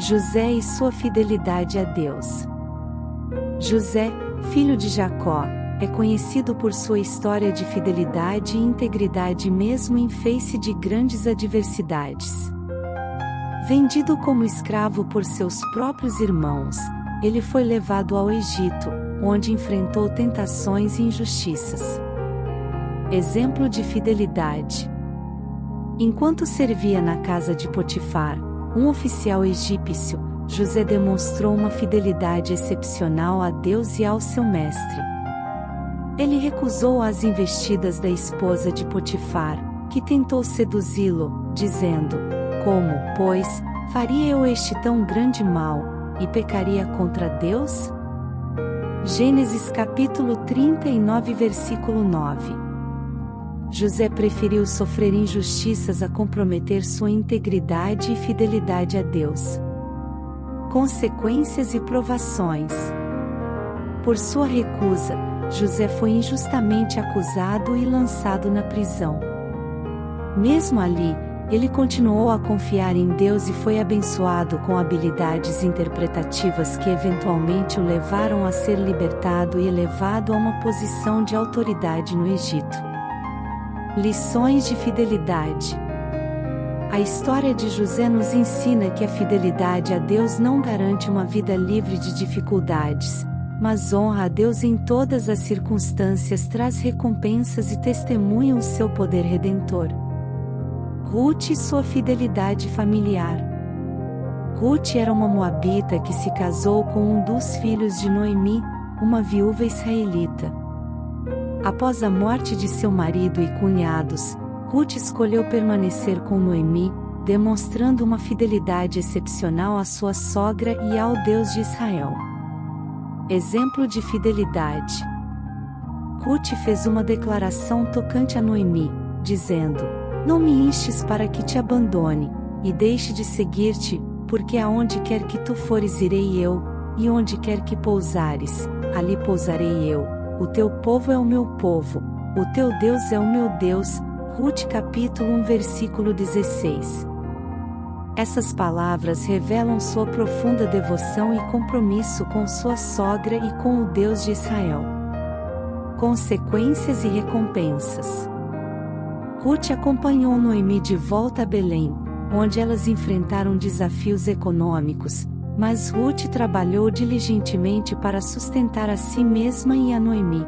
José e sua fidelidade a Deus. José, filho de Jacó, é conhecido por sua história de fidelidade e integridade mesmo em face de grandes adversidades. Vendido como escravo por seus próprios irmãos, ele foi levado ao Egito, onde enfrentou tentações e injustiças. Exemplo de fidelidade. Enquanto servia na casa de Potifar, um oficial egípcio, José demonstrou uma fidelidade excepcional a Deus e ao seu mestre. Ele recusou as investidas da esposa de Potifar, que tentou seduzi-lo, dizendo: "Como, pois, faria eu este tão grande mal, e pecaria contra Deus?" Gênesis capítulo 39 versículo 9. José preferiu sofrer injustiças a comprometer sua integridade e fidelidade a Deus. Consequências e provações. Por sua recusa, José foi injustamente acusado e lançado na prisão. Mesmo ali, ele continuou a confiar em Deus e foi abençoado com habilidades interpretativas que eventualmente o levaram a ser libertado e elevado a uma posição de autoridade no Egito. Lições de fidelidade. A história de José nos ensina que a fidelidade a Deus não garante uma vida livre de dificuldades, mas honra a Deus em todas as circunstâncias, traz recompensas e testemunha o seu poder redentor. Ruth e sua fidelidade familiar. Ruth era uma moabita que se casou com um dos filhos de Noemi, uma viúva israelita. Após a morte de seu marido e cunhados, Ruth escolheu permanecer com Noemi, demonstrando uma fidelidade excepcional à sua sogra e ao Deus de Israel. Exemplo de fidelidade. Ruth fez uma declaração tocante a Noemi, dizendo: "Não me instes para que te abandone, e deixe de seguir-te, porque aonde quer que tu fores irei eu, e onde quer que pousares, ali pousarei eu. O teu povo é o meu povo, o teu Deus é o meu Deus." Ruth capítulo 1 versículo 16. Essas palavras revelam sua profunda devoção e compromisso com sua sogra e com o Deus de Israel. Consequências e recompensas. Ruth acompanhou Noemi de volta a Belém, onde elas enfrentaram desafios econômicos, mas Ruth trabalhou diligentemente para sustentar a si mesma e a Noemi.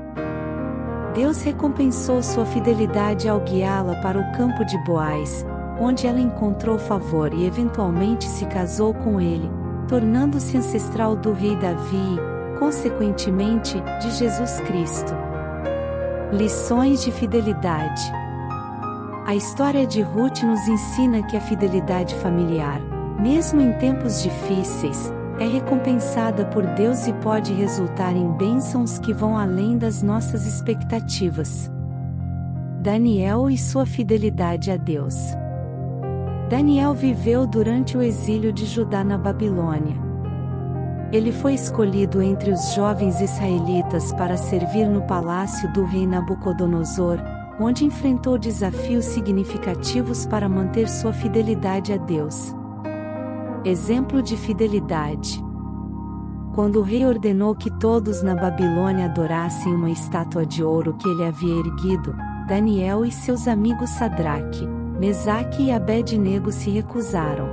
Deus recompensou sua fidelidade ao guiá-la para o campo de Boaz, onde ela encontrou favor e eventualmente se casou com ele, tornando-se ancestral do rei Davi e, consequentemente, de Jesus Cristo. Lições de fidelidade. A história de Ruth nos ensina que a fidelidade familiar, mesmo em tempos difíceis, é recompensada por Deus e pode resultar em bênçãos que vão além das nossas expectativas. Daniel e sua fidelidade a Deus. Daniel viveu durante o exílio de Judá na Babilônia. Ele foi escolhido entre os jovens israelitas para servir no palácio do rei Nabucodonosor, onde enfrentou desafios significativos para manter sua fidelidade a Deus. Exemplo de fidelidade. Quando o rei ordenou que todos na Babilônia adorassem uma estátua de ouro que ele havia erguido, Daniel e seus amigos Sadraque, Mesaque e Abed-nego se recusaram.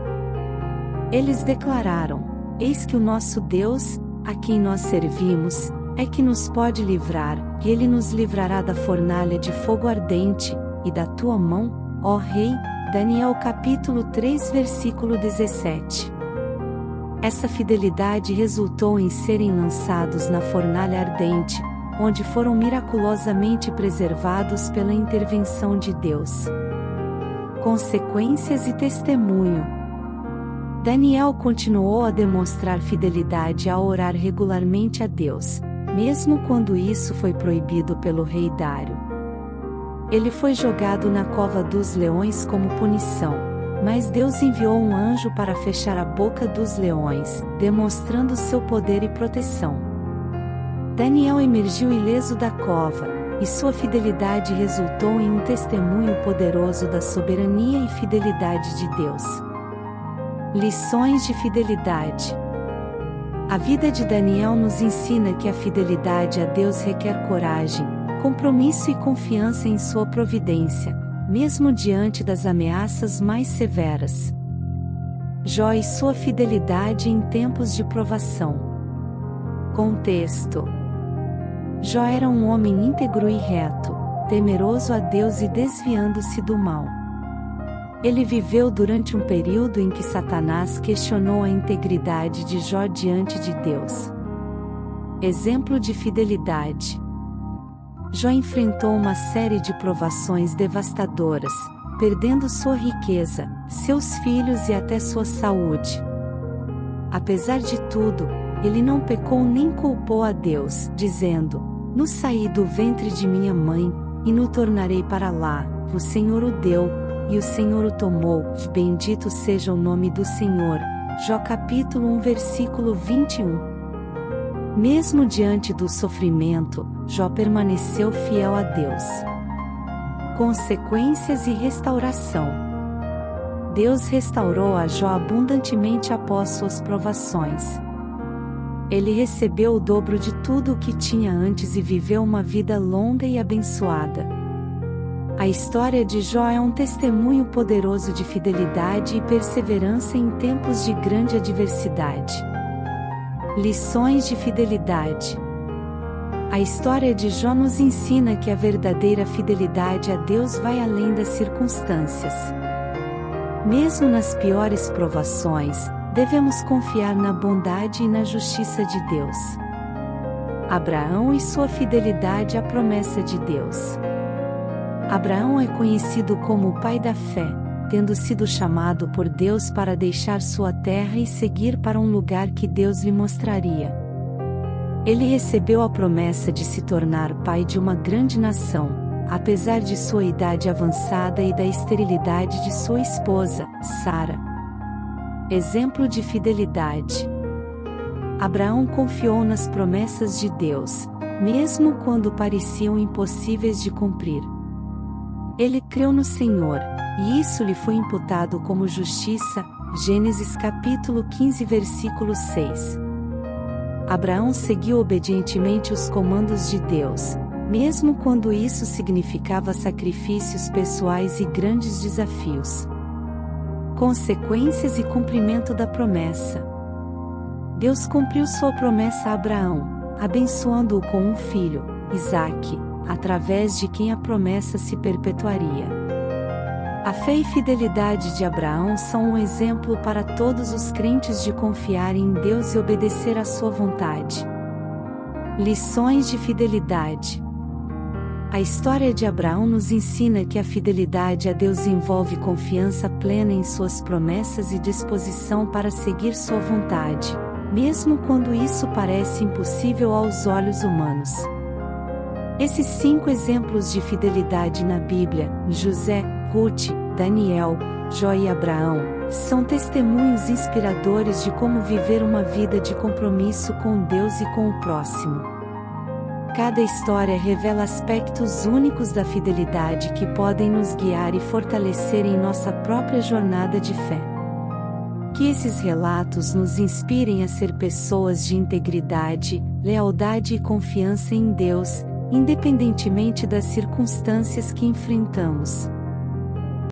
Eles declararam: "Eis que o nosso Deus, a quem nós servimos, é que nos pode livrar, e ele nos livrará da fornalha de fogo ardente, e da tua mão, ó rei." Daniel capítulo 3 versículo 17. Essa fidelidade resultou em serem lançados na fornalha ardente, onde foram miraculosamente preservados pela intervenção de Deus. Consequências e testemunho. Daniel continuou a demonstrar fidelidade ao orar regularmente a Deus, mesmo quando isso foi proibido pelo rei Dário. Ele foi jogado na cova dos leões como punição, mas Deus enviou um anjo para fechar a boca dos leões, demonstrando seu poder e proteção. Daniel emergiu ileso da cova, e sua fidelidade resultou em um testemunho poderoso da soberania e fidelidade de Deus. Lições de fidelidade. A vida de Daniel nos ensina que a fidelidade a Deus requer coragem, compromisso e confiança em sua providência, mesmo diante das ameaças mais severas. Jó e sua fidelidade em tempos de provação. Contexto: Jó era um homem íntegro e reto, temeroso a Deus e desviando-se do mal. Ele viveu durante um período em que Satanás questionou a integridade de Jó diante de Deus. Exemplo de fidelidade. Jó enfrentou uma série de provações devastadoras, perdendo sua riqueza, seus filhos e até sua saúde. Apesar de tudo, ele não pecou nem culpou a Deus, dizendo: "No saí do ventre de minha mãe, e no tornarei para lá, o Senhor o deu, e o Senhor o tomou, bendito seja o nome do Senhor." Jó capítulo 1 versículo 21. Mesmo diante do sofrimento, Jó permaneceu fiel a Deus. Consequências e restauração. Deus restaurou a Jó abundantemente após suas provações. Ele recebeu o dobro de tudo o que tinha antes e viveu uma vida longa e abençoada. A história de Jó é um testemunho poderoso de fidelidade e perseverança em tempos de grande adversidade. Lições de fidelidade. A história de Jó nos ensina que a verdadeira fidelidade a Deus vai além das circunstâncias. Mesmo nas piores provações, devemos confiar na bondade e na justiça de Deus. Abraão e sua fidelidade à promessa de Deus. Abraão é conhecido como o pai da fé, tendo sido chamado por Deus para deixar sua terra e seguir para um lugar que Deus lhe mostraria. Ele recebeu a promessa de se tornar pai de uma grande nação, apesar de sua idade avançada e da esterilidade de sua esposa, Sara. Exemplo de fidelidade. Abraão confiou nas promessas de Deus, mesmo quando pareciam impossíveis de cumprir. Ele creu no Senhor, e isso lhe foi imputado como justiça. Gênesis capítulo 15 versículo 6. Abraão seguiu obedientemente os comandos de Deus, mesmo quando isso significava sacrifícios pessoais e grandes desafios. Consequências e cumprimento da promessa. Deus cumpriu sua promessa a Abraão, abençoando-o com um filho, Isaque, através de quem a promessa se perpetuaria. A fé e fidelidade de Abraão são um exemplo para todos os crentes de confiar em Deus e obedecer à sua vontade. Lições de fidelidade. A história de Abraão nos ensina que a fidelidade a Deus envolve confiança plena em suas promessas e disposição para seguir sua vontade, mesmo quando isso parece impossível aos olhos humanos. Esses 5 exemplos de fidelidade na Bíblia, José, Ruth, Daniel, Jó e Abraão, são testemunhos inspiradores de como viver uma vida de compromisso com Deus e com o próximo. Cada história revela aspectos únicos da fidelidade que podem nos guiar e fortalecer em nossa própria jornada de fé. Que esses relatos nos inspirem a ser pessoas de integridade, lealdade e confiança em Deus, independentemente das circunstâncias que enfrentamos.